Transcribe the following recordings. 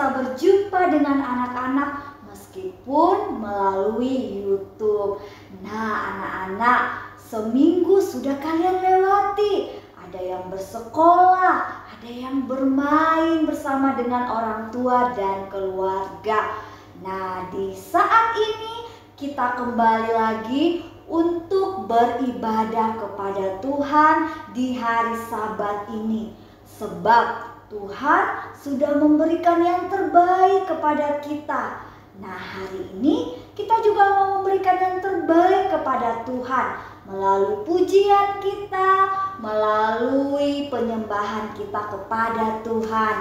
bisa berjumpa dengan anak-anak meskipun melalui YouTube. Nah, anak-anak, seminggu sudah kalian lewati. Ada yang bersekolah, ada yang bermain bersama dengan orang tua dan keluarga. Nah, di saat ini kita kembali lagi untuk beribadah kepada Tuhan di hari Sabat ini. Sebab Tuhan sudah memberikan yang terbaik kepada kita. Nah, hari ini kita juga mau memberikan yang terbaik kepada Tuhan melalui pujian kita, melalui penyembahan kita kepada Tuhan.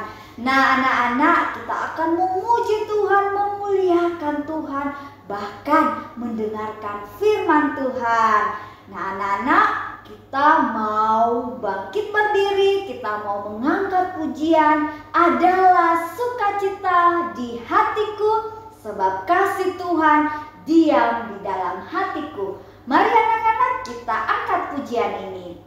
Nah, anak-anak, kita akan memuji Tuhan, memuliakan Tuhan, bahkan mendengarkan firman Tuhan. Nah, anak-anak, kita mau bangkit berdiri, kita mau mengangkat pujian adalah sukacita di hatiku, sebab kasih Tuhan diam di dalam hatiku. Mari anak-anak, kita angkat pujian ini.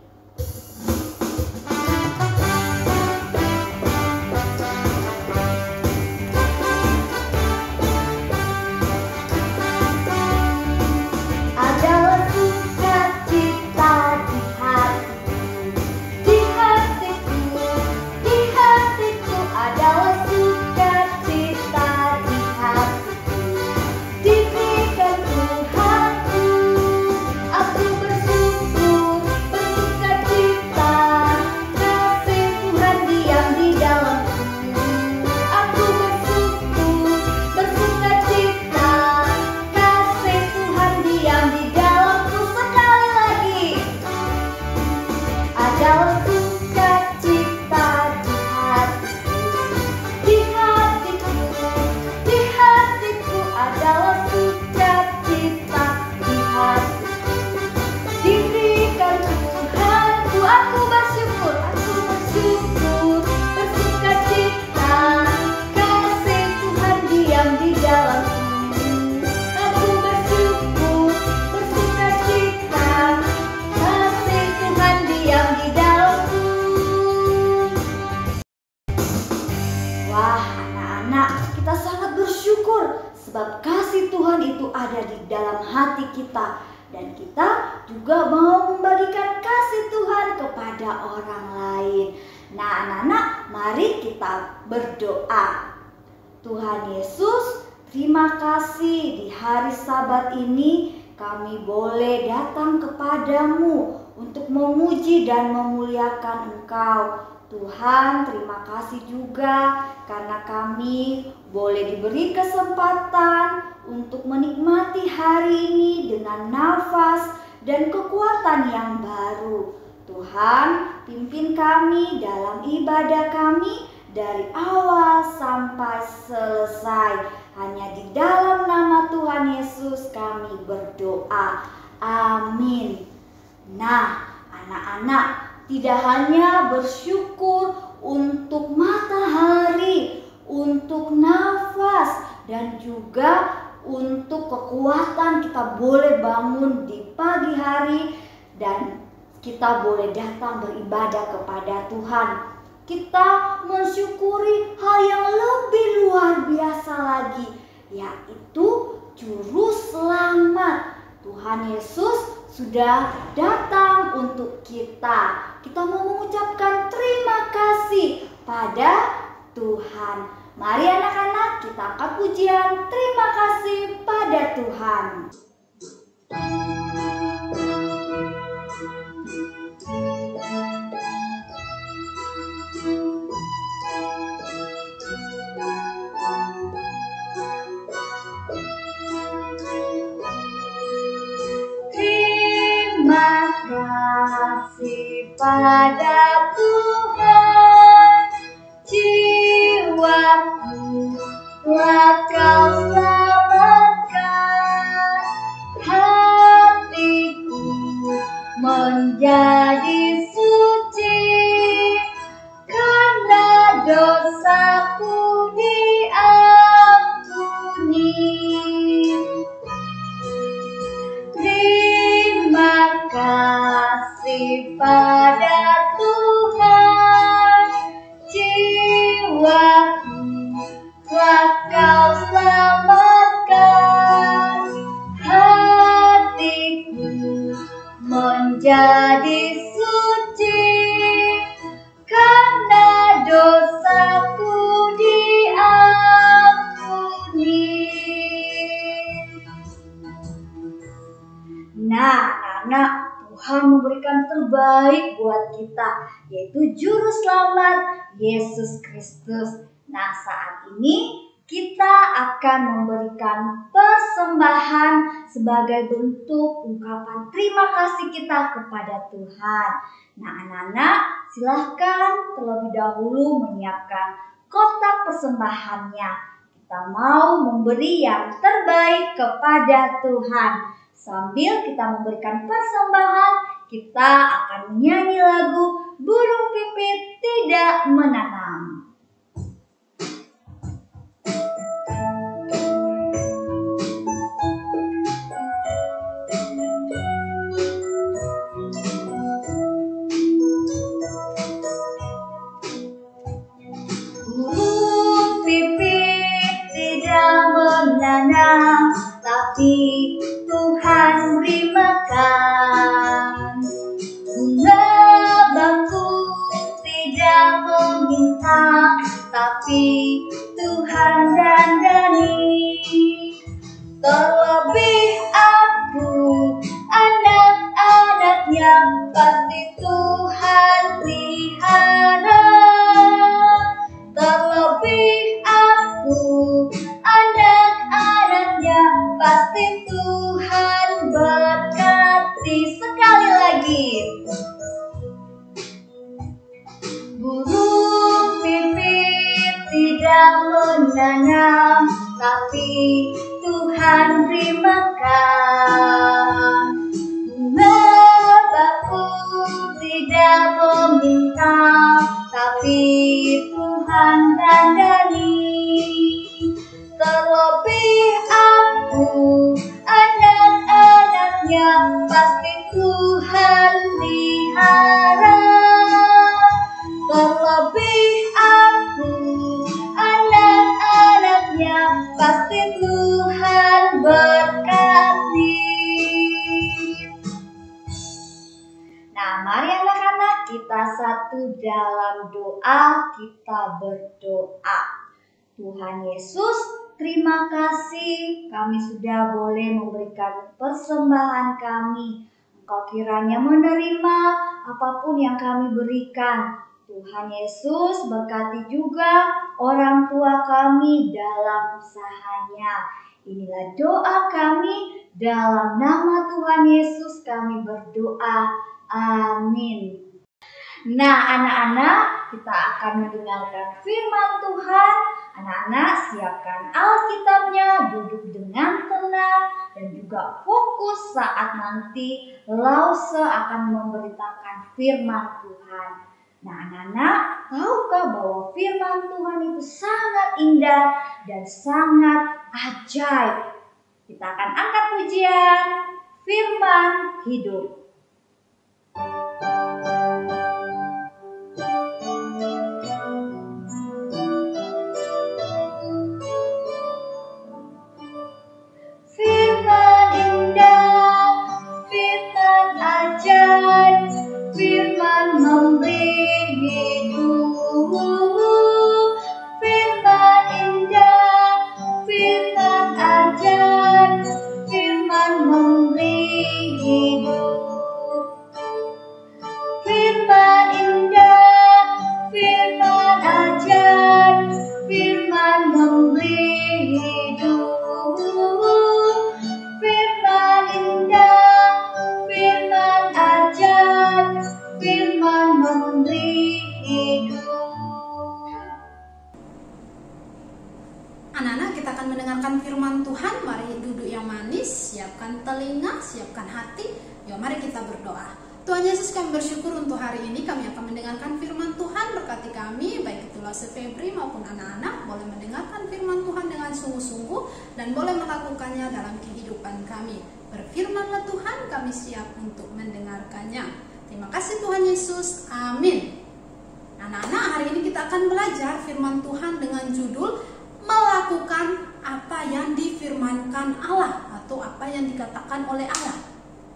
Sebab kasih Tuhan itu ada di dalam hati kita. Dan kita juga mau membagikan kasih Tuhan kepada orang lain. Nah, anak-anak, mari kita berdoa. Tuhan Yesus, terima kasih di hari Sabat ini kami boleh datang kepadamu untuk memuji dan memuliakan Engkau. Tuhan, terima kasih juga karena kami boleh diberi kesempatan untuk menikmati hari ini dengan nafas dan kekuatan yang baru. Tuhan, pimpin kami dalam ibadah kami dari awal sampai selesai. Hanya di dalam nama Tuhan Yesus kami berdoa. Amin. Nah, anak-anak, tidak hanya bersyukur untuk matahari, untuk nafas, dan juga untuk kekuatan kita boleh bangun di pagi hari dan kita boleh datang beribadah kepada Tuhan. Kita mensyukuri hal yang lebih luar biasa lagi, yaitu Juru Selamat. Tuhan Yesus sudah datang untuk kita. Kita mau mengucapkan terima kasih pada Tuhan. Mari anak-anak, kita angkat pujian terima kasih pada Tuhan. Kasih pada Tuhan, jiwaku telah Kau selamatkan, hatiku menjadi suci karena dosaku diampuni. Terima kasih pada Tuhan. Nah, anak-anak, Tuhan memberikan terbaik buat kita, yaitu Juru Selamat Yesus Kristus. Nah, saat ini kita akan memberikan persembahan sebagai bentuk ungkapan terima kasih kita kepada Tuhan. Nah, anak-anak, silahkan terlebih dahulu menyiapkan kotak persembahannya. Kita mau memberi yang terbaik kepada Tuhan. Sambil kita memberikan persembahan, kita akan menyanyi lagu Burung Pipit Tidak Menanam. Burung pipit tidak menanam, tapi Tuhan beri makan. Bunga bakung tidak meminta, tapi Tuhan dandani. Terlebih aku, anak-anaknya, pasti Tuhan pelihara. Terlebih aku, anak-anaknya, pasti Tuhan berkati. Sekali lagi. Burung pipit tidak menanam, tapi Tuhan beri makan. Bunga bakung tidak meminta, tapi Tuhan dandani. Terlebih aku, anak-anaknya, pasti Tuhan pelihara. Terlebih aku, anak-anaknya, pasti Tuhan berkati. Nah, mari anak-anak, kita satu dalam doa, kita berdoa. Tuhan Yesus, terima kasih kami sudah boleh memberikan persembahan kami. Engkau kiranya menerima apapun yang kami berikan. Tuhan Yesus, berkati juga orang tua kami dalam usahanya. Inilah doa kami, dalam nama Tuhan Yesus kami berdoa. Amin. Nah, anak-anak, kita akan mendengarkan firman Tuhan. Anak-anak, siapkan Alkitabnya, duduk dengan tenang, dan juga fokus saat nanti Lause akan memberitakan firman Tuhan. Nah, anak-anak, tahukah bahwa firman Tuhan itu sangat indah dan sangat ajaib? Kita akan angkat pujian firman hidup. Firman indah, firman ajaib, firman memberi hidup. Firman indah, firman ajaib, firman memberi hidup. Firman indah, firman ajaib, firman memberi hidup. Firman indah, firman ajaib, firman memberi hidup. Anak-anak, kita akan mendengarkan firman Tuhan. Mari duduk yang manis, siapkan telinga, siapkan hati. Yuk, mari kita berdoa. Tuhan Yesus, kami bersyukur untuk hari ini kami akan mendengarkan firman Tuhan. Berkati kami, baik itu Lause Febri maupun anak-anak, boleh mendengarkan firman Tuhan dengan sungguh-sungguh dan boleh melakukannya dalam kehidupan kami. Berfirmanlah Tuhan, kami siap untuk mendengarkannya. Terima kasih Tuhan Yesus, amin. Anak-anak, hari ini kita akan belajar firman Tuhan dengan judul melakukan apa yang difirmankan Allah atau apa yang dikatakan oleh Allah.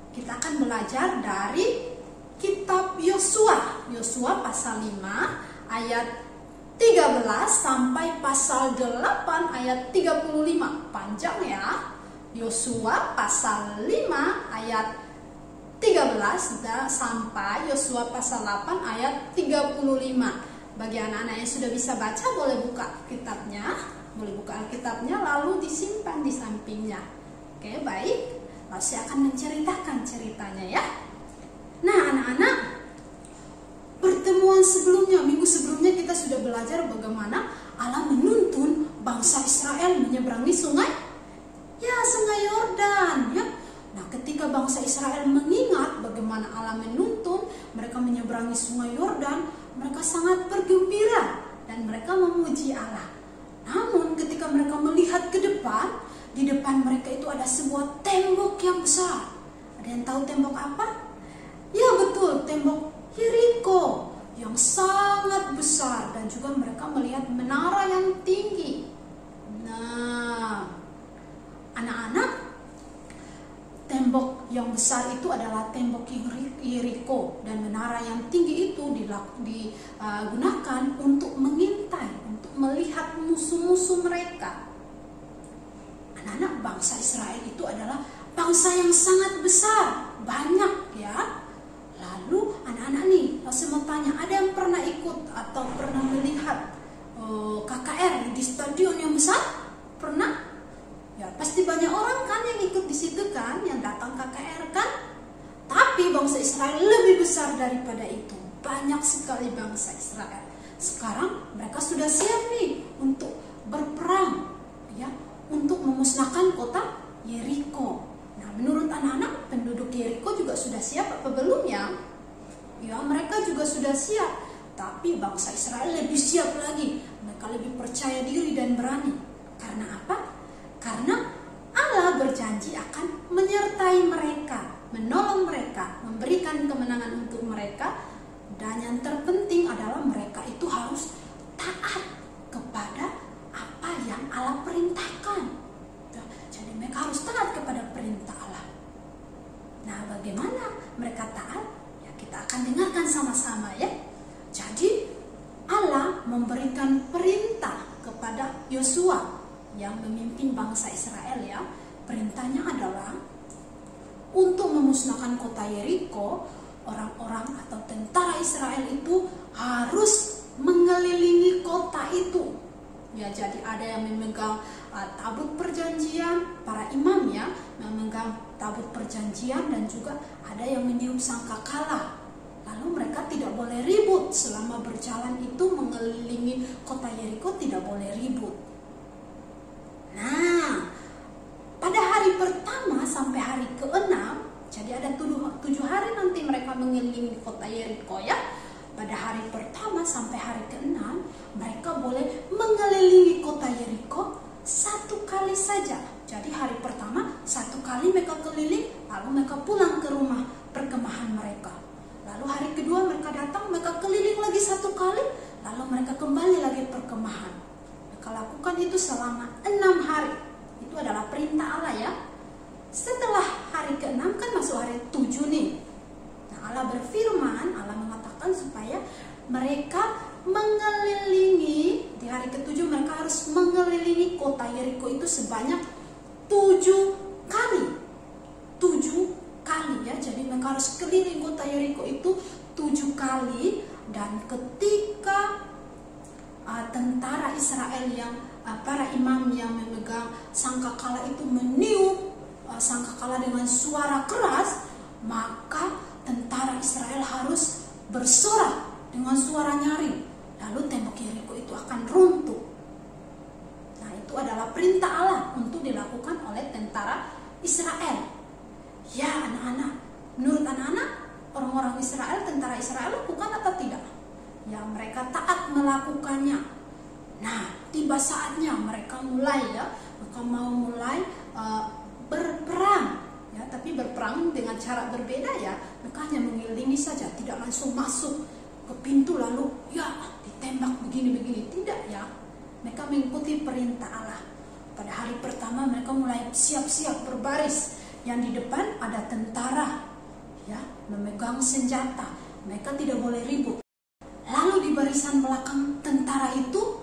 Kita akan belajar dari kitab Yosua. Yosua pasal 5 ayat 13 sampai pasal 8 ayat 35. Panjang ya. Yosua pasal 5 ayat 13 sampai Yosua pasal 8 ayat 35. Bagi anak-anak yang sudah bisa baca boleh buka Alkitabnya lalu disimpan di sampingnya. Oke, baik. Lalu saya akan menceritakan ceritanya ya. Nah, anak-anak, pertemuan sebelumnya, minggu sebelumnya kita sudah belajar bagaimana Allah menuntun bangsa Israel menyeberangi sungai Yordan ya. Nah, ketika bangsa Israel mengingat bagaimana Allah menuntun mereka menyeberangi sungai Yordan, mereka sangat bergembira dan mereka memuji Allah. Namun ketika mereka melihat ke depan, di depan mereka itu ada sebuah tembok yang besar. Ada yang tahu tembok apa? Ya betul, tembok Yeriko yang sangat besar, dan juga mereka melihat menara yang tinggi. Nah, anak-anak, tembok yang besar itu adalah tembok Yeriko, dan menara yang tinggi itu digunakan untuk mengintai, untuk melihat musuh-musuh mereka. Anak-anak, bangsa Israel itu adalah bangsa yang sangat besar, banyak ya. Lalu anak-anak nih, saya mau tanya, ada yang pernah ikut atau pernah melihat KKR di stadion yang besar? Pernah? Ya, pasti banyak orang kan yang ikut di situ kan, yang datang KKR kan. Tapi bangsa Israel lebih besar daripada itu. Banyak sekali bangsa Israel. Sekarang mereka sudah siap nih untuk berperang, ya, untuk memusnahkan kota Yeriko. Nah, menurut anak-anak, penduduk Yeriko juga sudah siap apa belum ya? Ya, mereka juga sudah siap. Tapi bangsa Israel lebih siap lagi. Mereka lebih percaya diri dan berani. Karena apa? Karena Allah berjanji akan menyertai mereka, menolong mereka, memberikan kemenangan untuk mereka. Dan yang terpenting adalah mereka itu harus taat kepada apa yang Allah perintahkan. Jadi mereka harus taat kepada perintah Allah. Nah, bagaimana mereka taat? Ya, kita akan dengarkan sama-sama ya. Jadi Allah memberikan perintah kepada Yosua yang memimpin bangsa Israel ya. Perintahnya adalah untuk memusnahkan kota Yeriko. Orang-orang atau tentara Israel itu harus mengelilingi kota itu. Ya, jadi ada yang memegang tabut perjanjian, para imam ya, memegang tabut perjanjian, dan juga ada yang meniup sangkakala. Lalu mereka tidak boleh ribut selama berjalan itu mengelilingi kota Yeriko, tidak boleh ribut. Nah, pada hari pertama sampai hari ke-6, jadi ada 7 hari nanti mereka mengelilingi kota Yeriko ya. Pada hari pertama sampai hari ke-6, mereka boleh mengelilingi kota Yeriko 1 kali saja. Jadi hari pertama 1 kali mereka keliling, lalu mereka pulang ke rumah perkemahan mereka. Lalu hari kedua mereka datang, mereka keliling lagi 1 kali, lalu mereka kembali lagi perkemahan. Mereka lakukan itu selama 6 hari. Itu adalah perintah Allah ya. Setelah hari ke-6 kan masuk hari 7 nih. Nah, Allah berfirman, Allah mengatakan supaya mereka mengelilingi, di hari ke-7 mereka harus mengelilingi kota Yeriko itu sebanyak 7 kali. 7 kali ya. Jadi mereka harus keliling kota Yeriko itu 7 kali. Dan ketika tentara Israel yang para imam yang memegang sangkakala itu meniup sangkakala dengan suara keras, maka tentara Israel harus bersorak dengan suara nyaring. Lalu tembok Yeriko itu akan runtuh. Nah, itu adalah perintah Allah untuk dilakukan oleh tentara Israel. Ya anak-anak, menurut anak-anak, orang-orang Israel, tentara Israel lakukan atau tidak? Ya, mereka taat melakukannya. Nah, tiba saatnya mereka mulai ya, mereka mau mulai berperang ya, tapi berperang dengan cara berbeda ya. Mereka hanya mengelilingi saja, tidak langsung masuk ke pintu lalu ya ditembak begini-begini, tidak ya. Mereka mengikuti perintah Allah. Pada hari pertama mereka mulai siap-siap berbaris. Yang di depan ada tentara ya, memegang senjata. Mereka tidak boleh ribut. Lalu di barisan belakang tentara itu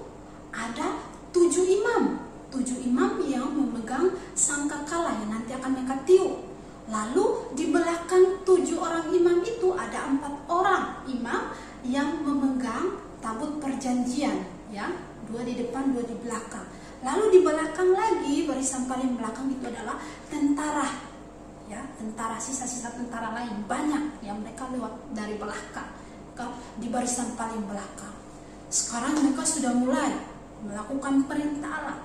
ada 7 imam. 7 imam yang memegang sangkakala yang nanti akan mereka tiup. Lalu di belakang 7 di depan, 2 di belakang. Lalu di belakang lagi, barisan paling belakang itu adalah tentara. Ya, tentara, sisa-sisa tentara lain banyak yang mereka lewat dari belakang di barisan paling belakang. Sekarang mereka sudah mulai melakukan perintah Allah,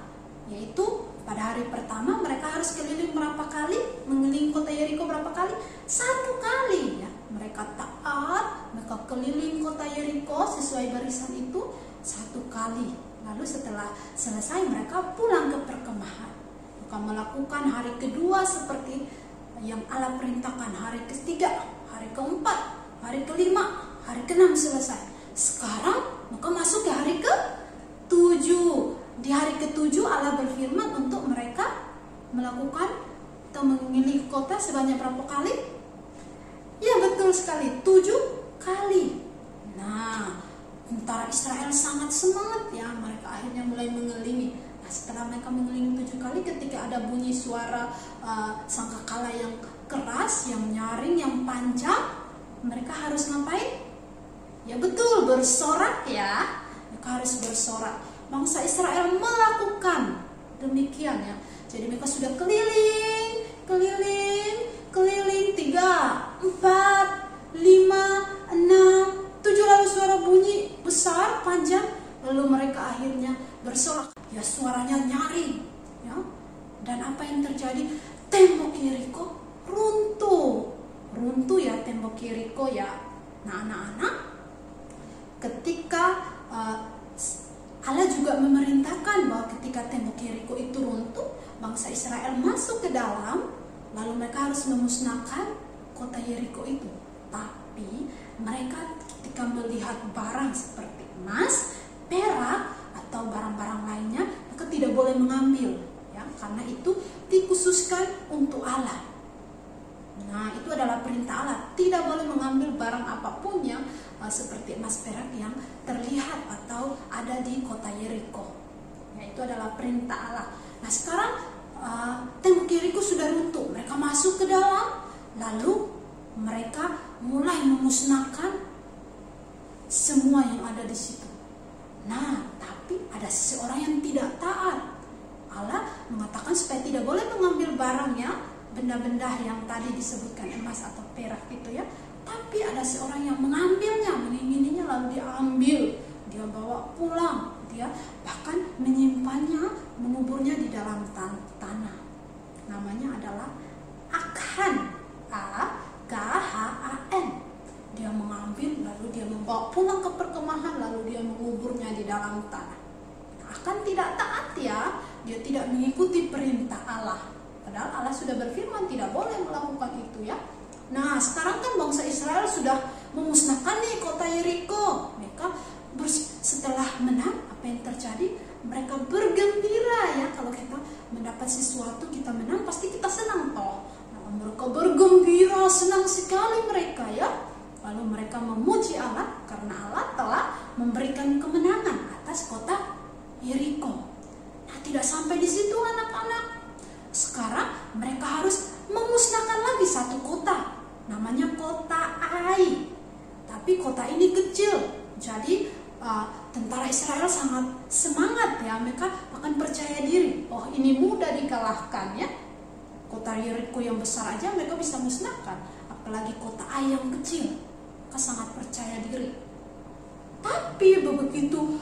yaitu pada hari pertama mereka harus keliling berapa kali? Mengelilingi kota Yeriko berapa kali? 1 kali ya. Mereka taat, mereka keliling kota Yeriko sesuai barisan itu 1 kali. Lalu setelah selesai mereka pulang ke perkemahan. Mereka melakukan hari kedua seperti yang Allah perintahkan, hari ketiga, hari keempat, hari kelima, hari keenam selesai. Sekarang maka masuk ke hari ke-7. Di hari ke-7 Allah berfirman untuk mereka melakukan atau mengelilingi kota sebanyak berapa kali? Ya betul sekali, 7 kali. Nah, tentara Israel sangat semangat ya, mereka akhirnya mulai mengelilingi. Nah, setelah mereka mengelilingi 7 kali, ketika ada bunyi suara sangkakala yang keras, yang nyaring, yang panjang, mereka harus ngapain? Ya betul, bersorak ya. Mereka harus bersorak. Bangsa Israel melakukan demikian ya. Jadi mereka sudah keliling 3, 4, 5, 6, 7, lalu suara bunyi besar, panjang, lalu mereka akhirnya bersorak. Ya suaranya nyaring ya. Dan apa yang terjadi? Tembok Yeriko runtuh ya, tembok Yeriko ya. Nah anak-anak, ketika Allah juga memerintahkan bahwa ketika tembok Yeriko itu runtuh, bangsa Israel masuk ke dalam, lalu mereka harus memusnahkan kota Yeriko itu. Tapi mereka ketika melihat barang seperti emas, perak, atau barang-barang lainnya, mereka tidak boleh mengambil ya, karena itu dikhususkan untuk Allah. Nah, itu adalah perintah Allah, tidak boleh mengambil barang apapun yang seperti emas perak yang terlihat atau ada di kota Yeriko. Ya, itu adalah perintah Allah. Nah, sekarang tembok Yeriko sudah runtuh, mereka masuk ke dalam, lalu mereka mulai memusnahkan semua yang ada di situ. Nah, tapi ada seseorang yang tidak taat. Allah mengatakan supaya tidak boleh mengambil barangnya, benda-benda yang tadi disebutkan emas atau perak itu ya. Tapi ada seorang yang mengambilnya, mengingininya, lalu dia ambil, dia bawa pulang, dia bahkan menyimpannya, menguburnya di dalam tanah. Namanya adalah Akhan, A-K-H-A-N. Dia mengambil, lalu dia membawa pulang ke perkemahan, lalu dia menguburnya di dalam tanah. Akhan tidak taat ya, dia tidak mengikuti perintah Allah. Padahal Allah sudah berfirman tidak boleh melakukan itu ya. Nah, sekarang kan bangsa Israel sudah memusnahkan nih kota Yeriko. Mereka setelah menang, apa yang terjadi? Mereka bergembira ya. Kalau kita mendapat sesuatu, kita menang, pasti kita senang toh. Nah, mereka bergembira, senang sekali mereka ya. Lalu mereka memuji Allah karena Allah telah memberikan kemenangan atas kota Yeriko. Nah, tidak sampai di situ anak-anak. Sekarang mereka harus memusnahkan lagi satu kota, namanya kota Ai. Tapi kota ini kecil, jadi tentara Israel sangat semangat ya. Mereka akan percaya diri, oh ini mudah dikalahkan ya. Kota Yeriko yang besar aja mereka bisa musnahkan, apalagi kota Ai yang kecil. Mereka sangat percaya diri. Tapi begitu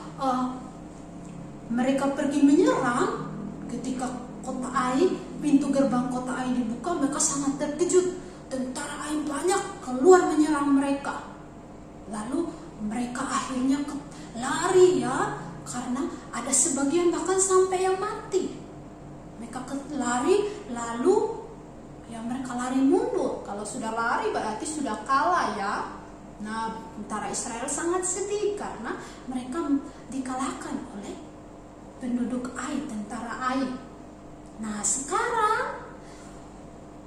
mereka pergi menyerang, ketika kota Ai, pintu gerbang kota Ai dibuka, mereka sangat terkejut. Tentara Ai banyak keluar menyerang mereka. Lalu mereka akhirnya lari ya, karena ada sebagian bahkan sampai yang mati. Mereka lari, lalu ya mereka lari mundur. Kalau sudah lari berarti sudah kalah ya. Nah, tentara Israel sangat sedih karena mereka dikalahkan oleh penduduk Ai, tentara Ai. Nah, sekarang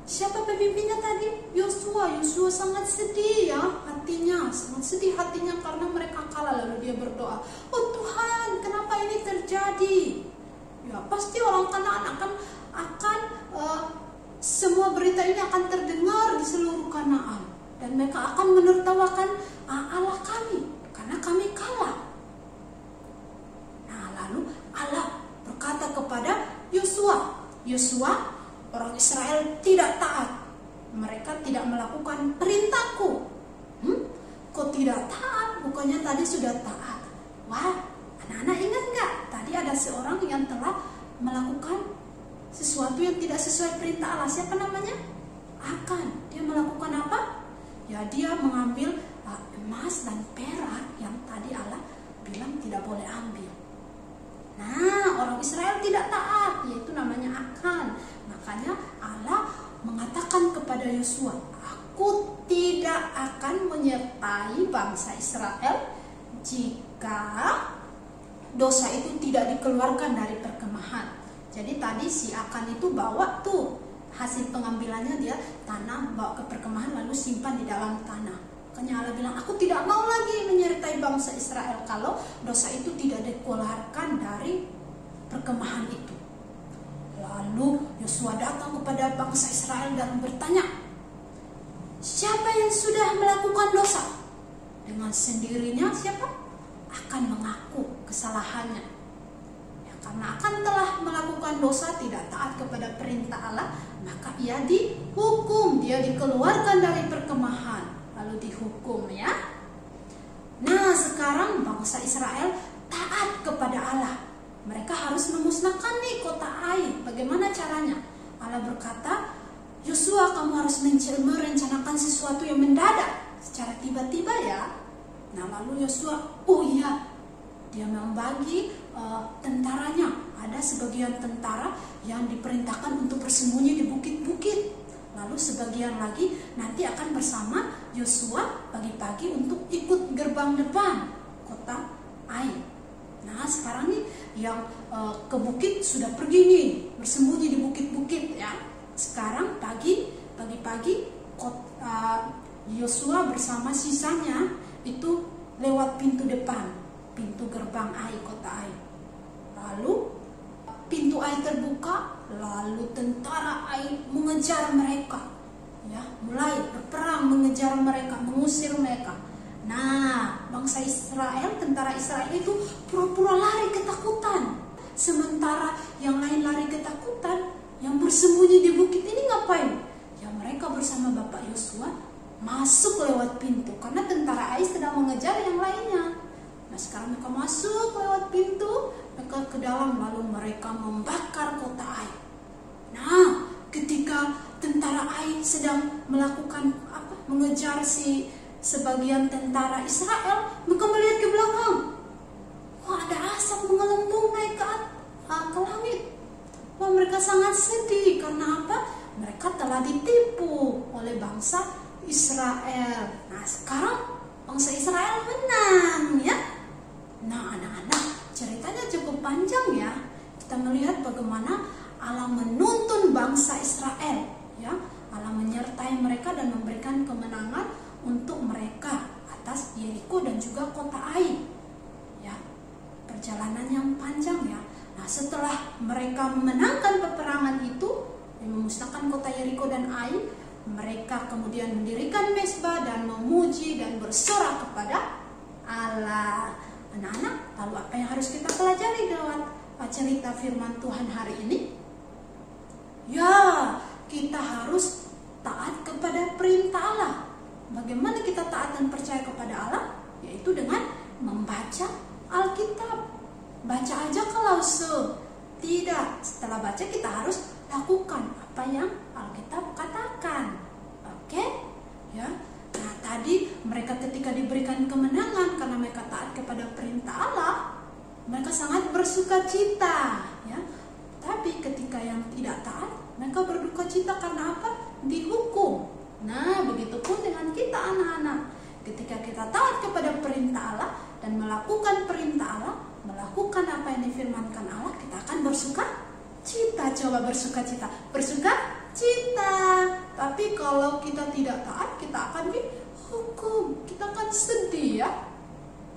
siapa pemimpinnya tadi? Yosua. Yosua sangat sedih ya hatinya, sangat sedih hatinya karena mereka kalah. Lalu dia berdoa, oh Tuhan, kenapa ini terjadi? Ya pasti orang Kanaan akan semua berita ini akan terdengar di seluruh Kanaan, dan mereka akan menertawakan Allah kami karena kami kalah. Nah, lalu Yosua, orang Israel tidak taat. Mereka tidak melakukan perintahku. Kok tidak taat? Bukannya tadi sudah taat. Wah, anak-anak ingat nggak? Tadi ada seorang yang telah melakukan sesuatu yang tidak sesuai perintah Allah. Siapa namanya? Akan. Dia melakukan apa? Ya, dia mengambil emas dan perak yang tadi Allah bilang tidak boleh ambil. Nah, orang Israel tidak taat, yaitu namanya Akan. Makanya Allah mengatakan kepada Yosua, aku tidak akan menyertai bangsa Israel jika dosa itu tidak dikeluarkan dari perkemahan. Jadi tadi si Akan itu bawa tuh hasil pengambilannya, dia tanam, bawa ke perkemahan lalu simpan di dalam tanah. Makanya Allah bilang, aku tidak mau lagi menyertai bangsa Israel kalau dosa itu tidak dikeluarkan dari perkemahan itu. Lalu Yosua datang kepada bangsa Israel dan bertanya, siapa yang sudah melakukan dosa? Dengan sendirinya siapa? Akan mengaku kesalahannya. Ya, karena Akan telah melakukan dosa, tidak taat kepada perintah Allah, maka ia dihukum, dia dikeluarkan dari perkemahan, lalu dihukum ya. Nah, sekarang bangsa Israel taat kepada Allah. Mereka harus memusnahkan nih kota Ai. Bagaimana caranya? Allah berkata, Yosua, kamu harus merencanakan sesuatu yang mendadak, secara tiba-tiba ya. Nah, lalu Yosua, oh iya, dia membagi tentaranya. Ada sebagian tentara yang diperintahkan untuk bersembunyi di bukit-bukit. Lalu sebagian lagi nanti akan bersama Yosua pagi-pagi untuk ikut gerbang depan kota Ai. Nah, sekarang nih yang ke bukit sudah pergi nih, bersembunyi di bukit-bukit ya. Sekarang pagi-pagi Yosua bersama sisanya itu lewat pintu depan, pintu gerbang Ai, kota Ai. Lalu pintu Ai terbuka, lalu tentara Ai mengejar mereka, ya, mulai berperang mengejar mereka, mengusir mereka. Nah, bangsa Israel, tentara Israel itu pura-pura lari ketakutan. Sementara yang lain lari ketakutan, yang bersembunyi di bukit ini ngapain? Ya, mereka bersama Bapak Yosua masuk lewat pintu, karena tentara Ai sedang mengejar yang lainnya. Nah, sekarang mereka masuk lewat pintu, mereka ke dalam, lalu mereka membakar kota Ai. Nah, ketika tentara Ai sedang melakukan mengejar sebagian tentara Israel, mereka melihat ke belakang. Wah, ada asap menggelembung naik ke langit. Wah, mereka sangat sedih. Karena apa? Mereka telah ditipu oleh bangsa Israel. Nah, sekarang bangsa Israel menang ya. Nah, anak-anak, ceritanya cukup panjang ya. Kita melihat bagaimana Allah menuntun bangsa Israel ya. Allah menyertai mereka dan memberikan kemenangan untuk mereka atas Yeriko dan juga kota Ai. Ya, perjalanan yang panjang ya. Nah, setelah mereka memenangkan peperangan itu, memusnahkan kota Yeriko dan Ai, mereka kemudian mendirikan mezbah dan memuji dan bersorak kepada Allah. Anak-anak, lalu apa yang harus kita pelajari lewat cerita firman Tuhan hari ini? Ya, kita harus taat kepada perintah Allah. Bagaimana kita taat dan percaya kepada Allah? Yaitu dengan membaca Alkitab. Baca aja kalau tidak. Setelah baca kita harus lakukan apa yang Alkitab katakan. Oke? Ya. Nah, tadi mereka ketika diberikan kemenangan karena mereka taat kepada perintah Allah, mereka sangat bersuka cita, ya. Tapi ketika yang tidak taat, mereka berduka cita karena apa? Dihukum. Nah, begitupun dengan kita anak-anak. Ketika kita taat kepada perintah Allah dan melakukan perintah Allah, melakukan apa yang difirmankan Allah, kita akan bersuka cita. Coba bersuka cita. Bersuka cita. Tapi kalau kita tidak taat, kita akan dihukum. Kita akan sedih ya.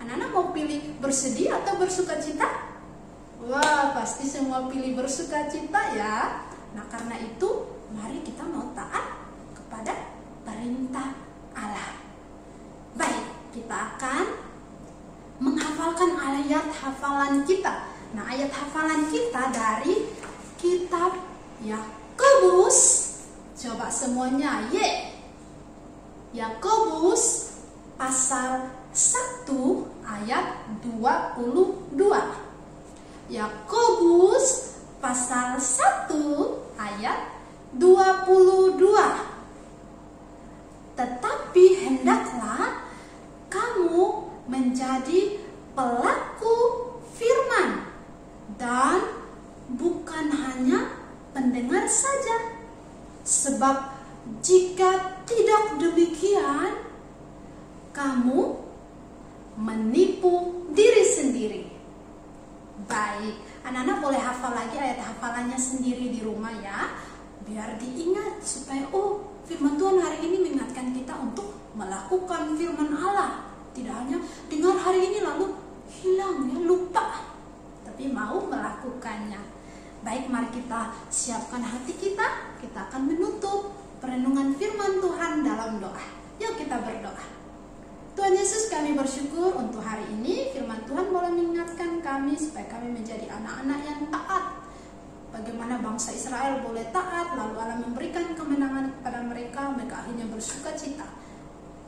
Anak-anak mau pilih bersedih atau bersuka cita? Wah, pasti semua pilih bersuka cita ya. Nah, karena itu mari kita mau taat kepada perintah Allah. Baik, kita akan menghafalkan ayat hafalan kita. Nah, ayat hafalan kita dari kitab Yakobus, coba semuanya, Yakobus pasal 1 ayat 22. Yakobus pasal 1 ayat 22. Tetapi hendaklah kamu menjadi pelaku firman dan bukan hanya pendengar saja. Sebab jika tidak demikian, kamu menipu diri sendiri. Baik, anak-anak boleh hafal lagi ayat hafalannya sendiri di rumah ya, biar diingat supaya firman Tuhan hari ini mengingatkan kita untuk melakukan firman Allah. Tidak hanya dengar hari ini lalu hilang ya, lupa, tapi mau melakukannya. Baik, mari kita siapkan hati kita. Kita akan menutup perenungan firman Tuhan dalam doa. Yuk kita berdoa. Tuhan Yesus, kami bersyukur untuk hari ini firman Tuhan boleh mengingatkan kami supaya kami menjadi anak-anak yang taat. Bagaimana bangsa Israel boleh taat, lalu Allah memberikan kemenangan kepada mereka, mereka akhirnya bersuka cita.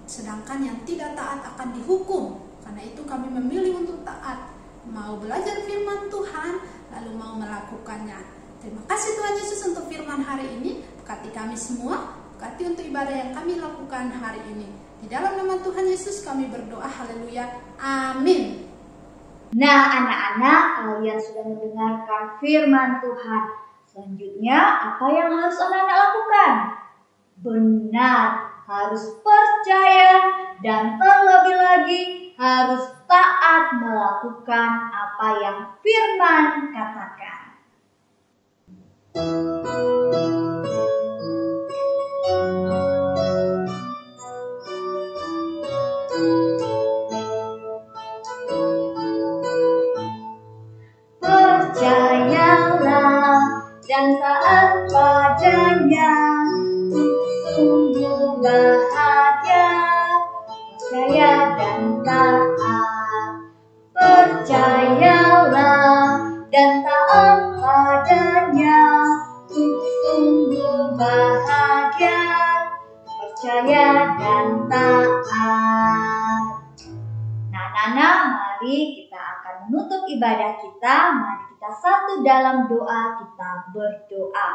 Sedangkan yang tidak taat akan dihukum. Karena itu kami memilih untuk taat, mau belajar firman Tuhan, lalu mau melakukannya. Terima kasih Tuhan Yesus untuk firman hari ini. Berkati kami semua, berkati untuk ibadah yang kami lakukan hari ini. Di dalam nama Tuhan Yesus kami berdoa, haleluya, amin. Nah anak-anak, kalian sudah mendengarkan firman Tuhan. Selanjutnya apa yang harus anak-anak lakukan? Benar, harus percaya dan terlebih lagi harus taat melakukan apa yang firman katakan. Percayalah dan taat padanya, sungguh bahagia. Percaya dan taat, percayalah dan taat padanya, sungguh bahagia. Percaya dan taat. Nah, anak-anak, mari kita akan menutup ibadah kita. Mari kita satu dalam doa, kita berdoa.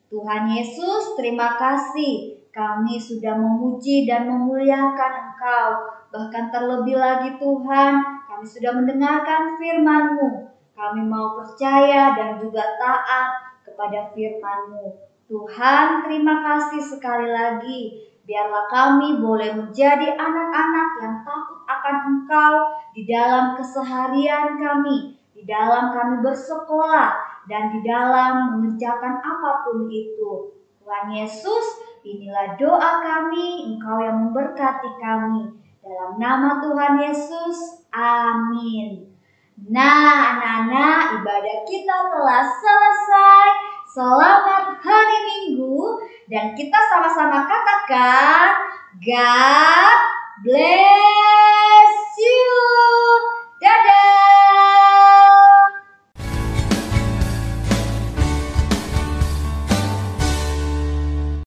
Tuhan Yesus, terima kasih. Kami sudah memuji dan memuliakan Engkau. Bahkan terlebih lagi Tuhan, kami sudah mendengarkan firman-Mu. Kami mau percaya dan juga taat kepada firman-Mu. Tuhan, terima kasih sekali lagi. Biarlah kami boleh menjadi anak-anak yang takut akan Engkau di dalam keseharian kami, di dalam kami bersekolah, dan di dalam mengerjakan apapun itu. Tuhan Yesus, inilah doa kami, Engkau yang memberkati kami. Dalam nama Tuhan Yesus, amin. Nah anak-anak, ibadah kita telah selesai. Selamat hari Minggu. Dan kita sama-sama katakan, God bless.